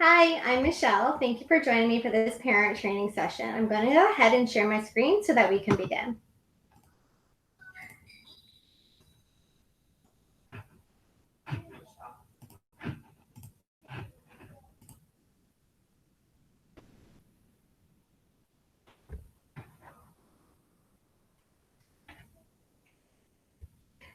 Hi, I'm Michelle. Thank you for joining me for this parent training session. I'm going to go ahead and share my screen so that we can begin.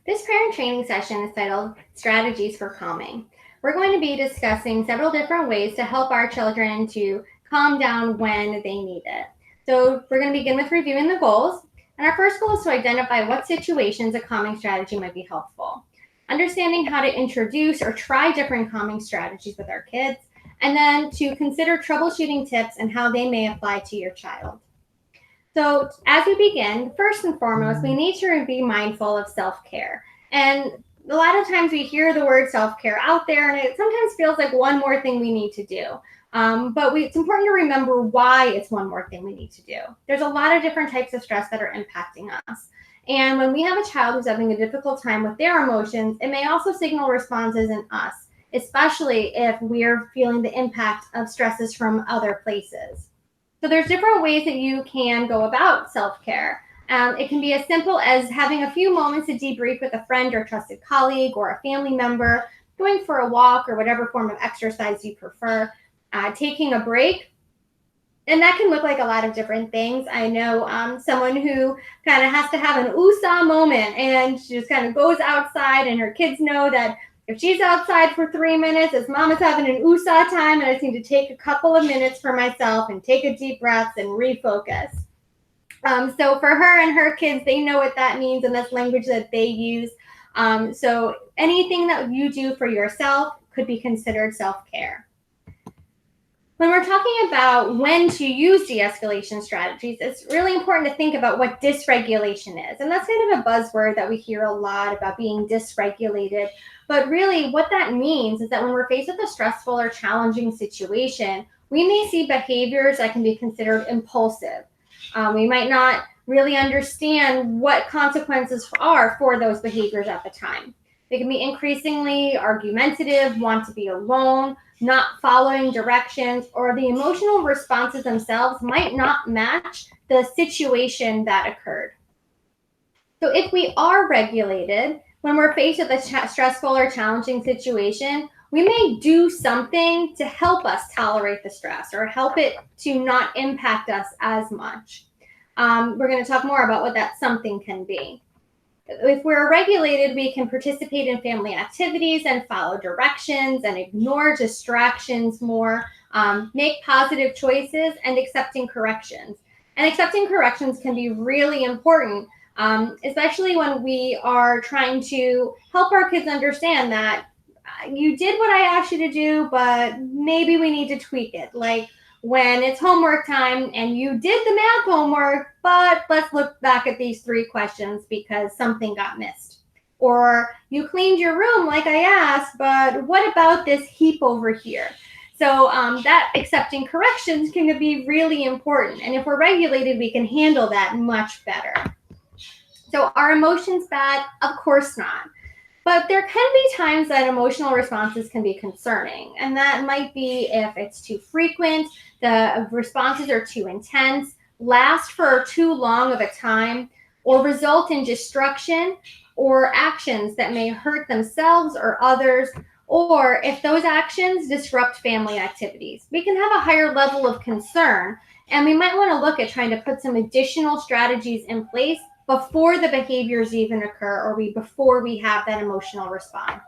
This parent training session is titled Strategies for Calming. We're going to be discussing several different ways to help our children to calm down when they need it. So we're going to begin with reviewing the goals. And our first goal is to identify what situations a calming strategy might be helpful. Understanding how to introduce or try different calming strategies with our kids, and then to consider troubleshooting tips and how they may apply to your child. So, as we begin, first and foremost, we need to be mindful of self care. And a lot of times we hear the word self care out there, and it sometimes feels like one more thing we need to do. It's important to remember why it's one more thing we need to do. There's a lot of different types of stress that are impacting us. And when we have a child who's having a difficult time with their emotions, it may also signal responses in us, especially if we're feeling the impact of stresses from other places. So there's different ways that you can go about self-care. It can be as simple as having a few moments to debrief with a friend or trusted colleague or a family member, going for a walk or whatever form of exercise you prefer, taking a break. And that can look like a lot of different things. I know someone who kind of has to have an USA moment, and she just kind of goes outside, and her kids know that if she's outside for 3 minutes, as mom is having an USA time, and I just need to take a couple of minutes for myself and take a deep breath and refocus. So for her and her kids, they know what that means, and that's language that they use. So anything that you do for yourself could be considered self-care. When we're talking about when to use de-escalation strategies, it's really important to think about what dysregulation is. And that's kind of a buzzword that we hear a lot about, being dysregulated. But really what that means is that when we're faced with a stressful or challenging situation, we may see behaviors that can be considered impulsive. We might not really understand what consequences are for those behaviors at the time. They can be increasingly argumentative, want to be alone, not following directions, or the emotional responses themselves might not match the situation that occurred. So if we are regulated, when we're faced with a stressful or challenging situation, we may do something to help us tolerate the stress or help it to not impact us as much. We're going to talk more about what that something can be. If we're regulated, we can participate in family activities and follow directions and ignore distractions more, make positive choices, and accepting corrections. And accepting corrections can be really important, especially when we are trying to help our kids understand that you did what I asked you to do, but maybe we need to tweak it. Like when it's homework time and you did the math homework, but let's look back at these 3 questions because something got missed. Or you cleaned your room like I asked, but what about this heap over here? So that accepting corrections can be really important. And if we're regulated, we can handle that much better. So are emotions bad? Of course not. But there can be times that emotional responses can be concerning, and that might be if it's too frequent, the responses are too intense, last for too long of a time, or result in destruction or actions that may hurt themselves or others, or if those actions disrupt family activities. We can have a higher level of concern, and we might want to look at trying to put some additional strategies in place before the behaviors even occur or before we have that emotional response.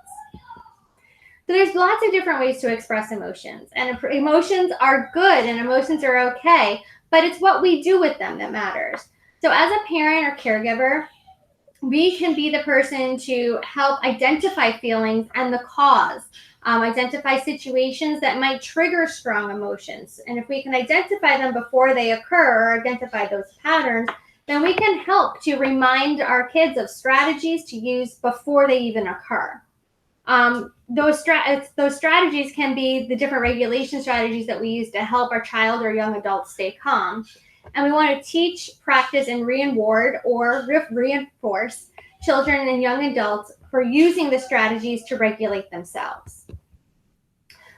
So there's lots of different ways to express emotions, and emotions are good and emotions are okay, but it's what we do with them that matters. So as a parent or caregiver, we can be the person to help identify feelings and the cause, identify situations that might trigger strong emotions. And if we can identify them before they occur or identify those patterns, then we can help to remind our kids of strategies to use before they even occur. Those strategies can be the different regulation strategies that we use to help our child or young adult stay calm. And we want to teach, practice, and reward or reinforce children and young adults for using the strategies to regulate themselves.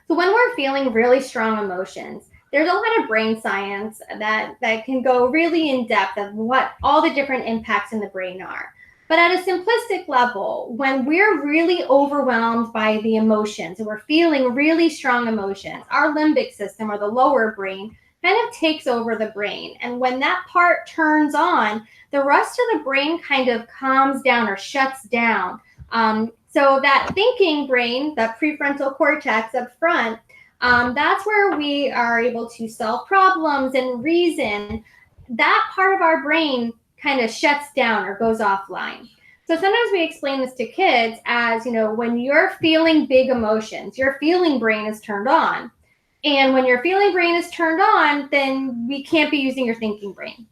So when we're feeling really strong emotions, there's a lot of brain science that can go really in depth of what all the different impacts in the brain are. But at a simplistic level, when we're really overwhelmed by the emotions and we're feeling really strong emotions, our limbic system, or the lower brain, kind of takes over the brain. And when that part turns on, the rest of the brain kind of calms down or shuts down. So that thinking brain, that prefrontal cortex up front, that's where we are able to solve problems and reason. That part of our brain kind of shuts down or goes offline. So sometimes we explain this to kids as, when you're feeling big emotions, your feeling brain is turned on. And when your feeling brain is turned on, then we can't be using your thinking brain.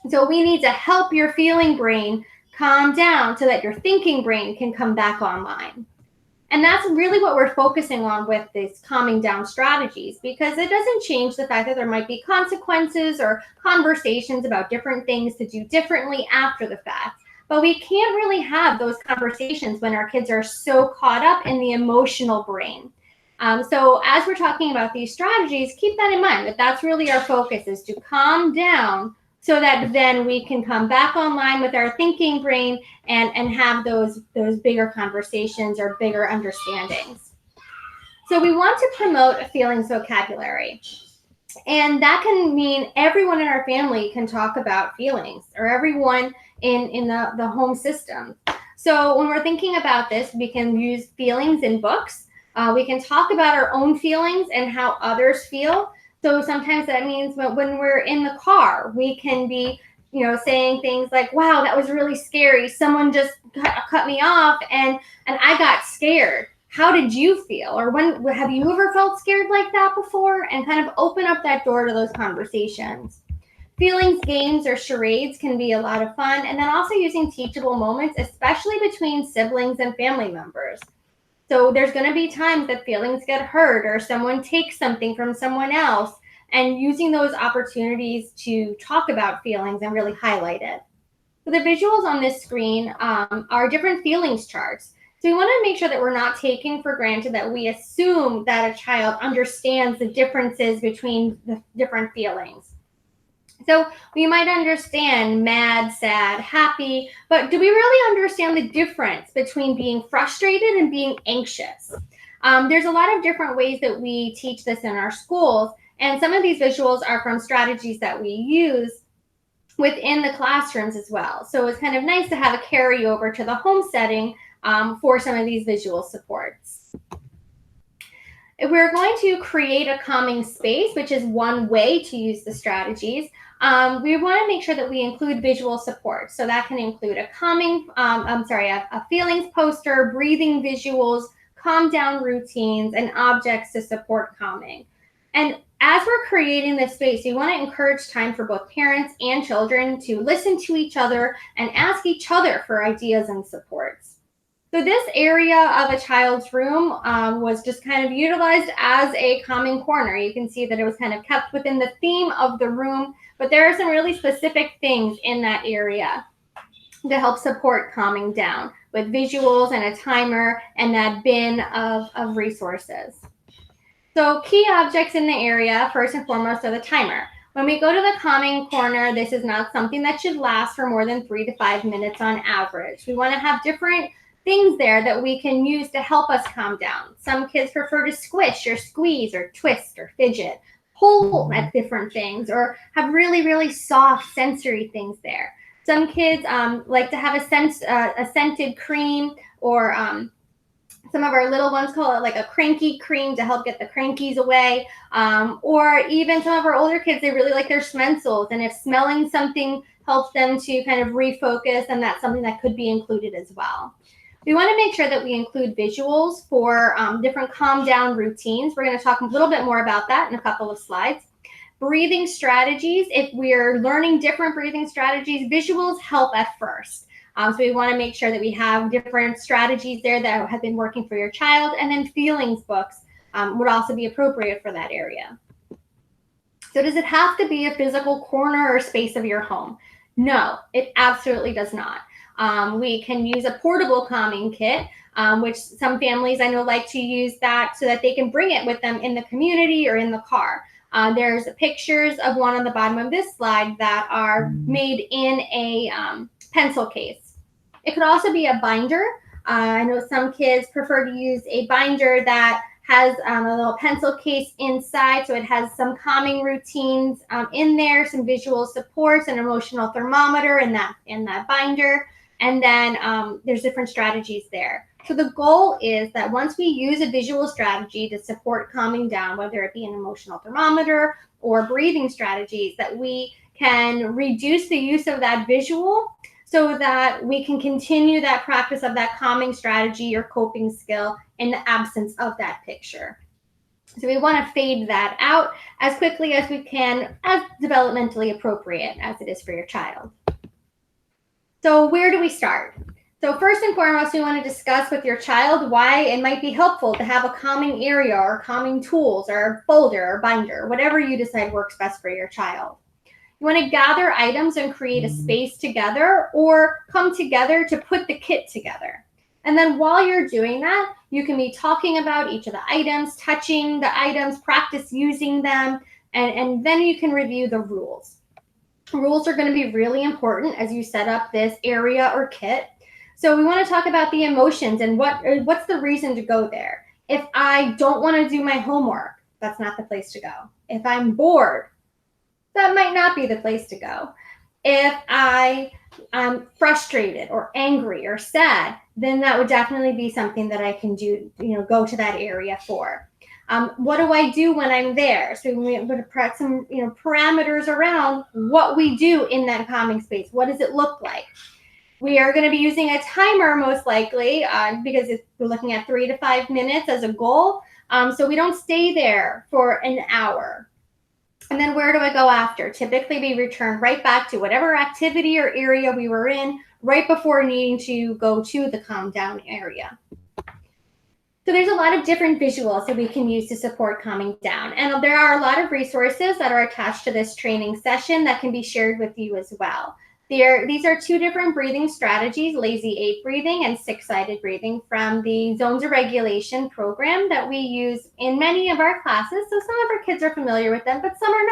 So we need to help your feeling brain calm down so that your thinking brain can come back online. And that's really what we're focusing on with these calming down strategies, because it doesn't change the fact that there might be consequences or conversations about different things to do differently after the fact. But we can't really have those conversations when our kids are so caught up in the emotional brain. So as we're talking about these strategies, keep that in mind, that that's really our focus, is to calm down so that then we can come back online with our thinking brain and have those bigger conversations or bigger understandings. So we want to promote a feelings vocabulary. And that can mean everyone in our family can talk about feelings, or everyone in the home system. So when we're thinking about this, we can use feelings in books. We can talk about our own feelings and how others feel. So sometimes that means when we're in the car, we can be, saying things like, wow, that was really scary. Someone just cut me off and I got scared. How did you feel? Or have you ever felt scared like that before? And kind of open up that door to those conversations. Feelings games or charades can be a lot of fun. And then also using teachable moments, especially between siblings and family members. So there's going to be times that feelings get hurt or someone takes something from someone else, and using those opportunities to talk about feelings and really highlight it. So the visuals on this screen are different feelings charts. So we want to make sure that we're not taking for granted that we assume that a child understands the differences between the different feelings. So we might understand mad, sad, happy, but do we really understand the difference between being frustrated and being anxious? There's a lot of different ways that we teach this in our schools, and some of these visuals are from strategies that we use within the classrooms as well. So it's kind of nice to have a carryover to the home setting for some of these visual supports. If we're going to create a calming space, which is one way to use the strategies, we want to make sure that we include visual support. So that can include a feelings poster, breathing visuals, calm down routines, and objects to support calming. And as we're creating this space, we want to encourage time for both parents and children to listen to each other and ask each other for ideas and supports. So this area of a child's room was just kind of utilized as a calming corner. You can see that it was kind of kept within the theme of the room, but there are some really specific things in that area to help support calming down, with visuals and a timer and that bin of resources. So key objects in the area, first and foremost, are the timer. When we go to the calming corner, this is not something that should last for more than 3 to 5 minutes on average. We want to have different things there that we can use to help us calm down. Some kids prefer to squish or squeeze or twist or fidget, pull at different things, or have really, really soft sensory things there. Some kids like to have a scented cream, or some of our little ones call it like a cranky cream to help get the crankies away. Or even some of our older kids, they really like their schmetzels. And if smelling something helps them to kind of refocus, then that's something that could be included as well. We want to make sure that we include visuals for different calm down routines. We're going to talk a little bit more about that in a couple of slides. Breathing strategies. If we're learning different breathing strategies, visuals help at first. So we want to make sure that we have different strategies there that have been working for your child, and then feelings books would also be appropriate for that area. So does it have to be a physical corner or space of your home? No, it absolutely does not. We can use a portable calming kit, which some families I know like to use that so that they can bring it with them in the community or in the car. There's pictures of one on the bottom of this slide that are made in a pencil case. It could also be a binder. I know some kids prefer to use a binder that has a little pencil case inside, so it has some calming routines in there, some visual supports, an emotional thermometer in that binder, and then there's different strategies there. So the goal is that once we use a visual strategy to support calming down, whether it be an emotional thermometer or breathing strategies, that we can reduce the use of that visual so that we can continue that practice of that calming strategy or coping skill in the absence of that picture. So we want to fade that out as quickly as we can, as developmentally appropriate as it is for your child. So where do we start? So first and foremost, we want to discuss with your child why it might be helpful to have a calming area or calming tools or folder or binder, whatever you decide works best for your child. You want to gather items and create a space together or come together to put the kit together. And then while you're doing that, you can be talking about each of the items, touching the items, practice using them, and then you can review the rules. Rules are going to be really important as you set up this area or kit. So we want to talk about the emotions and what's the reason to go there. If I don't want to do my homework, that's not the place to go. If I'm bored, that might not be the place to go. If I'm frustrated or angry or sad, then that would definitely be something that I can do, go to that area for. What do I do when I'm there? So we put some parameters around what we do in that calming space. What does it look like? We are going to be using a timer most likely because we're looking at 3 to 5 minutes as a goal. So we don't stay there for an hour. And then where do I go after? Typically, we return right back to whatever activity or area we were in right before needing to go to the calm down area. So there's a lot of different visuals that we can use to support calming down. And there are a lot of resources that are attached to this training session that can be shared with you as well. These are 2 different breathing strategies, lazy 8 breathing and 6-sided breathing from the Zones of Regulation program that we use in many of our classes. So some of our kids are familiar with them, but some are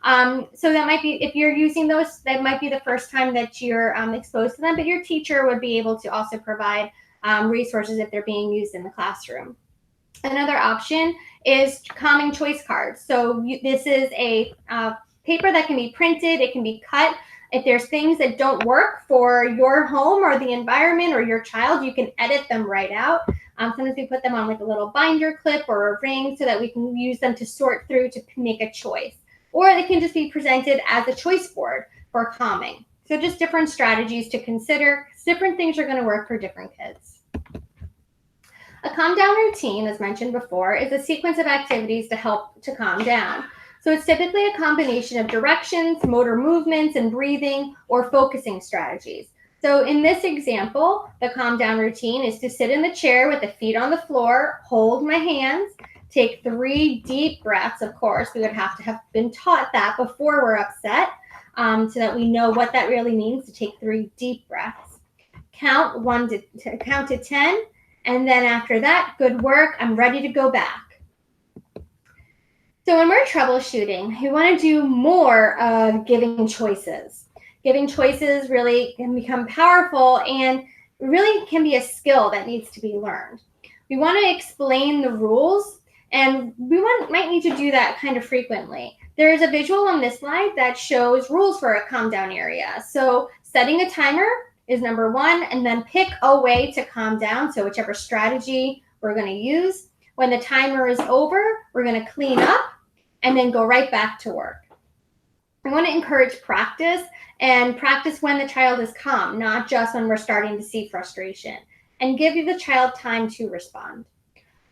not. So that might be, if you're using those, that might be the first time that you're exposed to them, but your teacher would be able to also provide resources if they're being used in the classroom. Another option is calming choice cards. So this is a paper that can be printed, it can be cut. If there's things that don't work for your home or the environment or your child, you can edit them right out. Sometimes we put them on like a little binder clip or a ring so that we can use them to sort through to make a choice. Or they can just be presented as a choice board for calming. So just different strategies to consider. Different things are going to work for different kids. A calm down routine, as mentioned before, is a sequence of activities to help to calm down. So it's typically a combination of directions, motor movements, and breathing or focusing strategies. So in this example, the calm down routine is to sit in the chair with the feet on the floor, hold my hands, take 3 deep breaths. Of course, we would have to have been taught that before we're upset so that we know what that really means to take 3 deep breaths. Count to 10, and then after that, good work, I'm ready to go back. So when we're troubleshooting, we want to do more of giving choices. Giving choices really can become powerful and really can be a skill that needs to be learned. We want to explain the rules, and we might need to do that kind of frequently. There is a visual on this slide that shows rules for a calm down area. So setting a timer is number 1, and then pick a way to calm down. So whichever strategy we're going to use. When the timer is over, we're going to clean up and then go right back to work. I want to encourage practice, and practice when the child is calm, not just when we're starting to see frustration, and give the child time to respond.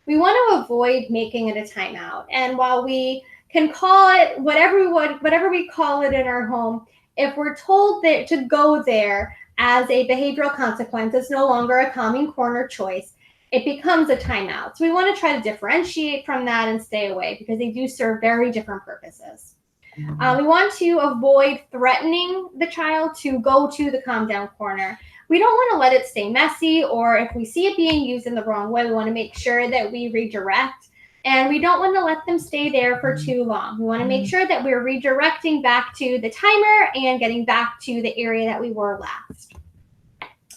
We want to avoid making it a timeout. And while we can call it whatever we call it in our home, if we're told that to go there as a behavioral consequence, it's no longer a calming corner choice. It becomes a timeout. So we want to try to differentiate from that and stay away because they do serve very different purposes. We want to avoid threatening the child to go to the calm down corner. we don't want to let it stay messy, or if we see it being used in the wrong way, we want to make sure that we redirect. And we don't want to let them stay there for too long. We want to make sure that we're redirecting back to the timer and getting back to the area that we were last.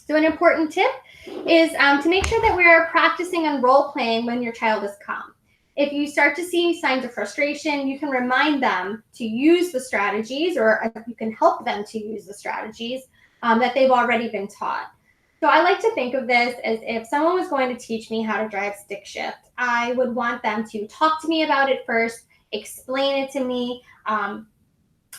So an important tip is to make sure that we are practicing and role playing when your child is calm. If you start to see signs of frustration, you can remind them to use the strategies, or you can help them to use the strategies that they've already been taught. So I like to think of this as if someone was going to teach me how to drive stick shift, I would want them to talk to me about it first, explain it to me,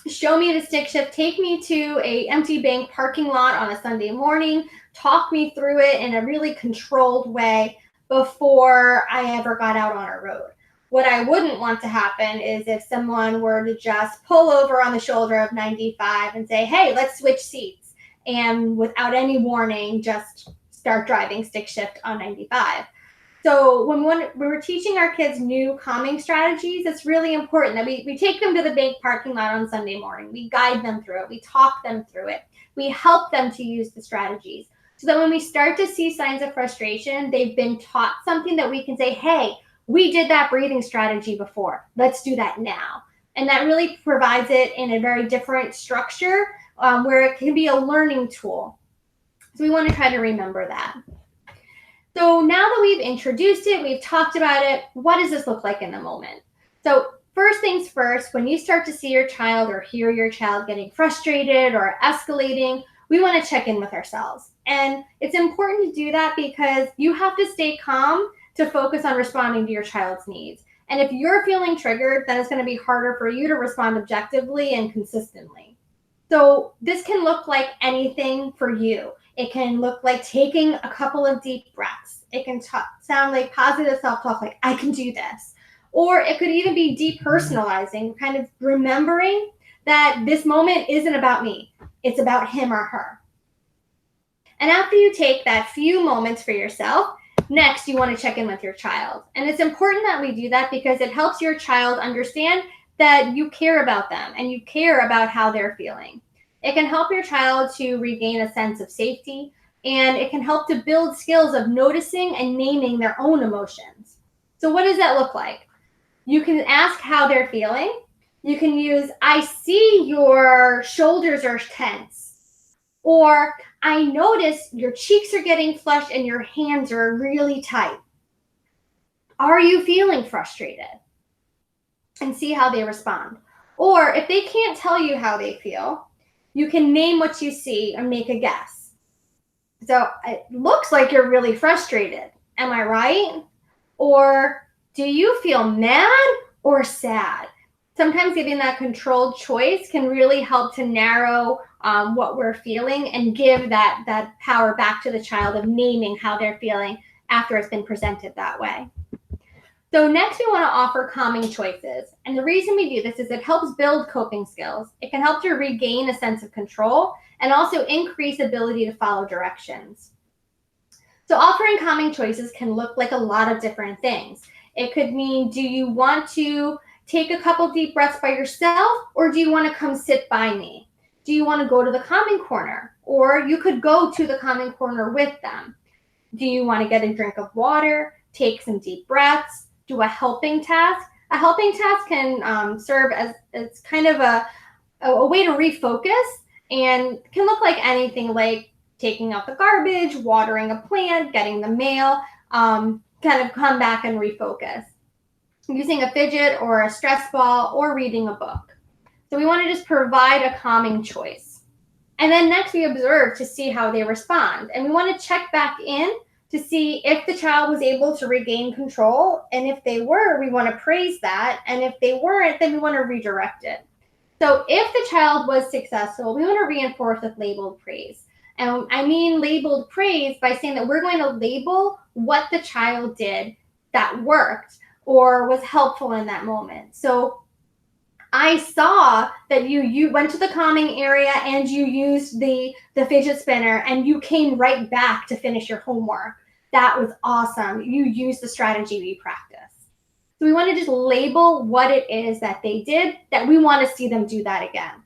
show me the stick shift, take me to a empty bank parking lot on a Sunday morning, talk me through it in a really controlled way before I ever got out on a road. What I wouldn't want to happen is if someone were to just pull over on the shoulder of 95 and say, hey, let's switch seats, and without any warning, just start driving stick shift on 95. So when we're teaching our kids new calming strategies, it's really important that we take them to the bank parking lot on Sunday morning. We guide them through it. We talk them through it. We help them to use the strategies so that when we start to see signs of frustration, they've been taught something that we can say, hey, we did that breathing strategy before. Let's do that now. And that really provides it in a very different structure where it can be a learning tool. So we want to try to remember that. So now that we've introduced it, we've talked about it, what does this look like in the moment? So first things first, when you start to see your child or hear your child getting frustrated or escalating, we want to check in with ourselves. And it's important to do that because you have to stay calm to focus on responding to your child's needs. And if you're feeling triggered, then it's going to be harder for you to respond objectively and consistently. So this can look like anything for you. It can look like taking a couple of deep breaths. It can sound like positive self-talk, like, I can do this. Or it could even be depersonalizing, kind of remembering that this moment isn't about me. It's about him or her. And after you take that few moments for yourself, next you want to check in with your child. And it's important that we do that because it helps your child understand that you care about them and you care about how they're feeling. It can help your child to regain a sense of safety, and it can help to build skills of noticing and naming their own emotions. So what does that look like? You can ask how they're feeling. You can use, I see your shoulders are tense, or I notice your cheeks are getting flushed and your hands are really tight. Are you feeling frustrated? And see how they respond. Or if they can't tell you how they feel, you can name what you see and make a guess. So it looks like you're really frustrated. Am I right? Or do you feel mad or sad? Sometimes giving that controlled choice can really help to narrow what we're feeling and give that power back to the child of naming how they're feeling after it's been presented that way. So next we want to offer calming choices. And the reason we do this is it helps build coping skills. It can help to regain a sense of control and also increase ability to follow directions. So offering calming choices can look like a lot of different things. It could mean, do you want to take a couple deep breaths by yourself, or do you want to come sit by me? Do you want to go to the calming corner? Or you could go to the calming corner with them. Do you want to get a drink of water, take some deep breaths, do a helping task? A helping task can serve as kind of a way to refocus, and can look like anything like taking out the garbage, watering a plant, getting the mail, kind of come back and refocus. Using a fidget or a stress ball or reading a book. So we want to just provide a calming choice. And then next we observe to see how they respond. And we want to check back in to see if the child was able to regain control. And if they were, we want to praise that. And if they weren't, then we want to redirect it. So if the child was successful, we want to reinforce with labeled praise. And I mean labeled praise by saying that we're going to label what the child did that worked or was helpful in that moment. So I saw that you went to the calming area and you used the fidget spinner and you came right back to finish your homework. That was awesome. You used the strategy we practiced. So we want to just label what it is that they did, that we want to see them do that again.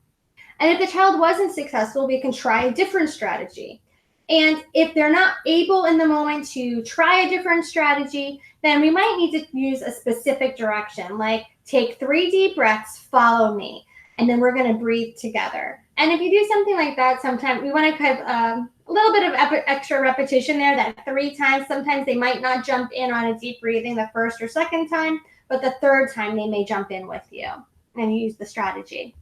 And if the child wasn't successful, we can try a different strategy. And if they're not able in the moment to try a different strategy, then we might need to use a specific direction, like take 3 deep breaths, follow me, and then we're going to breathe together. And if you do something like that, sometimes we want to have a little bit of extra repetition there, that 3 times. Sometimes they might not jump in on a deep breathing the first or second time, but the third time they may jump in with you and use the strategy.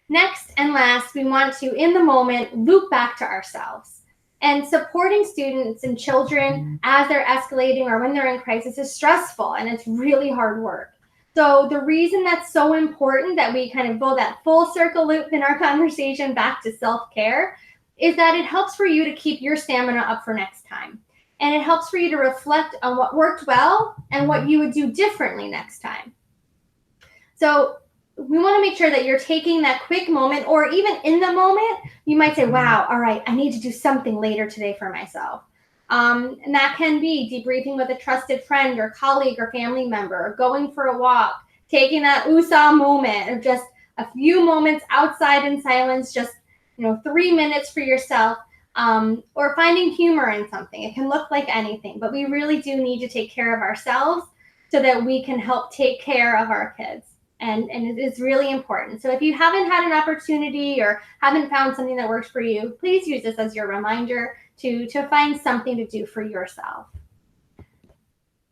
Next and last, we want to, in the moment, loop back to ourselves. And supporting students and children as they're escalating or when they're in crisis is stressful and it's really hard work. So the reason that's so important that we kind of go that full circle loop in our conversation back to self-care is that it helps for you to keep your stamina up for next time. And it helps for you to reflect on what worked well and what you would do differently next time. So we want to make sure that you're taking that quick moment, or even in the moment, you might say, wow, all right, I need to do something later today for myself. And that can be debriefing with a trusted friend or colleague or family member, or going for a walk, taking that USA moment of just a few moments outside in silence, just 3 minutes for yourself, or finding humor in something. It can look like anything, but we really do need to take care of ourselves so that we can help take care of our kids. And it is really important. So if you haven't had an opportunity or haven't found something that works for you, please use this as your reminder to find something to do for yourself.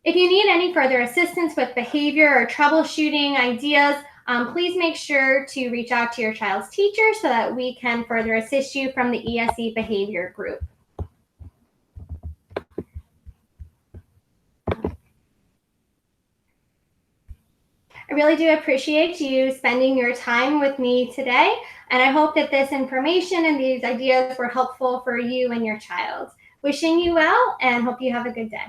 If you need any further assistance with behavior or troubleshooting ideas, please make sure to reach out to your child's teacher so that we can further assist you from the ESE behavior group. I really do appreciate you spending your time with me today, and I hope that this information and these ideas were helpful for you and your child. Wishing you well, and hope you have a good day.